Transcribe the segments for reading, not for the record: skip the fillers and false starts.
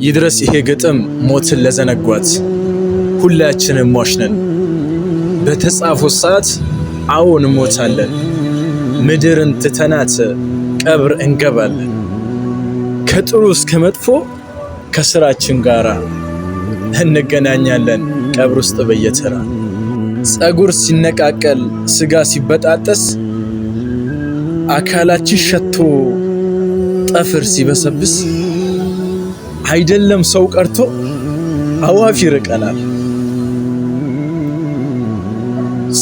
ይድረስ ይሄ ግጥም ሞትን ለዘነጓት ሁላችንም ሟሽነን በተጻፈው ሰዓት አዎን ሞታለን ምድርን ትተናት ቀብር እንገባለን ከጥሩ እስከ መጥፎ ከስራችን ጋራ እንገናኛለን ቀብር ውስጥ በየተራ ጸጉር ሲነቃቀል ስጋ ሲበጣጠስ አካላችን ሸቶ ጠፍር ሲበሰብስ አይደለም ሰው ቀርቶ አዋፍ ይርቀናል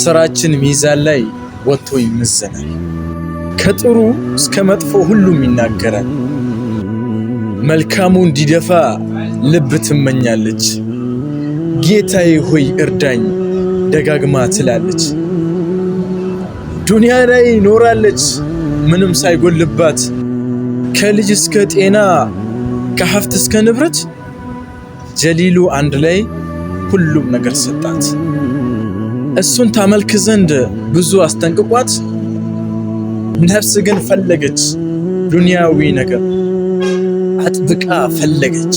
ስራችን ሚዛን ላይ ወጥቶ ይመዘናል ከጥሩ እስከ መጥፎ ሁሉም ይናገራል መልካሙ እንዲደፋ ልብ ትመኛለች ጌታዬ ሆይ እርዳኝ ደጋግማ ትላለች ዱንያ ላይ ኖራለች ምንም ሳይጎልባት ከልጅ እስከ ጤና ከሀብት እስከ ንብረት ጀሊሉ አንድ ላይ ሁሉም ነገር ሰጣት እሱን ታመልክ ዘንድ ብዙ አስጠንቅቋት ነፍስ ግን ፈለገች ዱንያዊ ነገር አጥብቃ ፈለገች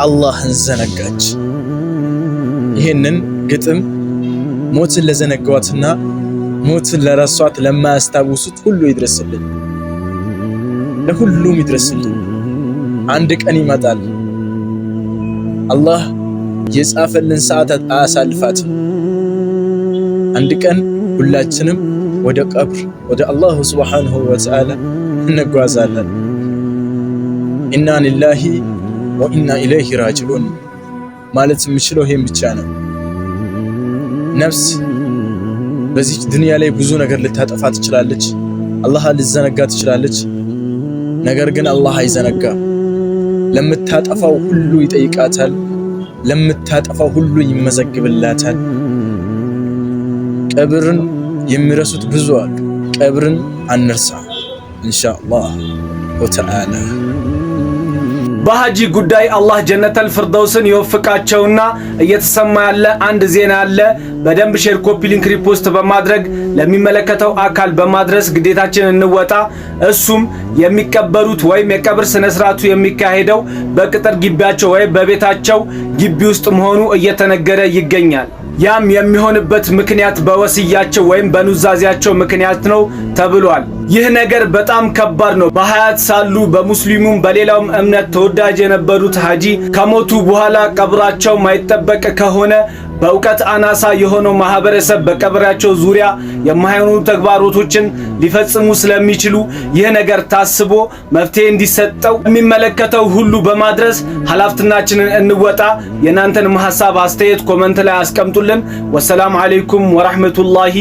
አላህን ዘነጋች ይሄንን ግጥም ሞትን ለዘነጋዋትና ሞትን ለረሷት ለማያስታውሱት ሁሉ ይድረስልን ለሁሉም ይድረስልን አንድ ቀን ይመጣል አላህ የጻፈልን ሰዓታት አያሳልፋት አንድ ቀን ሁላችንም ወደ ቀብር ወደ አላህ Subhanahu Wa Ta'ala እንጓዛለን ኢና ሊላሂ ወኢና ኢለይሂ ራጂዑን ማለት የምችለው ይሄን ብቻ ነው ነፍስ በዚህ ዱንያ ላይ ብዙ ነገር ልታጠፋ ትችላለች አላህ ልዘነጋ ትችላለች ነገር ግን አላህ አይዘነጋም ለምታጠፋው ሁሉ ይጠይቃታል ለምታጠፋው ሁሉ ይመዘግብላታል ቀብርን የሚረሱት ብዙ አሉ ቀብርን አንርሳ ኢንሻአላህ ወተዓላ በሐጂ ጉዳይ አላህ ጀነተል ፍርደውስን ይወፍቃቸውና እየተሰማ ያለ አንድ ዜና አለ በደንብ ሼር ኮፒ ሊንክ ሪፖስት በማድረግ ለሚመለከተው አካል በማድረስ ግዴታችንን እንወጣ እሱም የሚቀበሩት ወይም የቀብር ስነ ስርዓቱ የሚካሄደው በቅጥር ግቢያቸው ወይ በቤታቸው ግቢ ውስጥ መሆኑ እየተነገረ ይገኛል ያም የሚሆንበት ምክንያት በወሲያቸው ወይም በኑዛዜያቸው ምክንያት ነው ተብሏል ይህ ነገር በጣም ከባድ ነው በሐያት ሳሉ በሙስሊሙም በሌላውም እምነት ተወዳጅ የነበሩት ሐጂ ከሞቱ በኋላ ቀብራቸው ማይጠበቅ ከሆነ በእውቀት አናሳ የሆነው ማህበረሰብ በቀብራቸው ዙሪያ የማይሆኑ ተግባሮችን ሊፈጽሙ ስለሚችሉ ይህ ነገር ታስቦ መፍትሄ እንዲሰጠው የሚመለከተው ሁሉ በማድረስ ሐላፍትናችንን እንወጣ የናንተን ሐሳብ አስተያየት ኮሜንት ላይ አስቀምጡልን ወሰላሙ አለይኩም ወራህመቱላሂ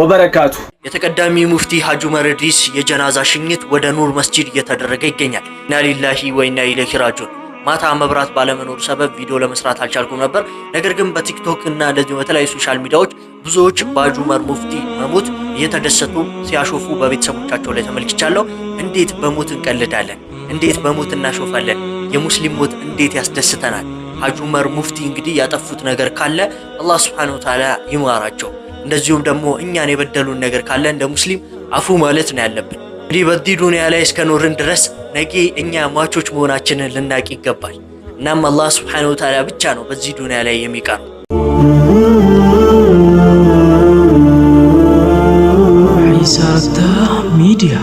ወበረካቱ የተቀዳሚ ሙፍቲ ሐጂ ዑመር ኢድሪስ የጀናዛ ሽኝት ወደ ኑር መስጂድ እየተደረገ ይገኛል ኢና ሊላሂ ወኢና ኢለይሂ ራጂዑን ማታ መብራት ባለመኖር ሰበብ ቪዲዮ ለመስራት አልቻልኩም ነበር ነገር ግን በቲክቶክ እና ለተለያዩ ሶሻል ሚዲያዎች ብዙዎች በሐጂ ዑመር ሙፍቲ መሞት እየተደሰቱ ሲያሾፉ በቤተሰቦቻቸው ላይ ተመልክቻለሁ እንዴት በሞት እንቀልዳለን እንዴት በሞት እናሾፋለን የሙስሊም ሞት እንዴት ያስደስተናል ሐጂ ዑመር ሙፍቲ እንግዲህ ያጠፉት ነገር ካለ አላህ Subhanahu Wa Ta'ala ይማራቸው እንደዚሁም ደግሞ እኛን የበደሉን ነገር ካለ እንደ ሙስሊም አፉ ማለት ነው ያለብን እንግዲህ በዚህ ዱንያ ላይ እስከኖርን ድረስ ነገ እኛ ሟቾች መሆናችንን ልናቅ ይገባል እናም አላህ Subhanahu Wa Ta'ala ብቻ ነው በዚህ ዱንያ ላይ የሚቀር ዒሳታ ሚዲያ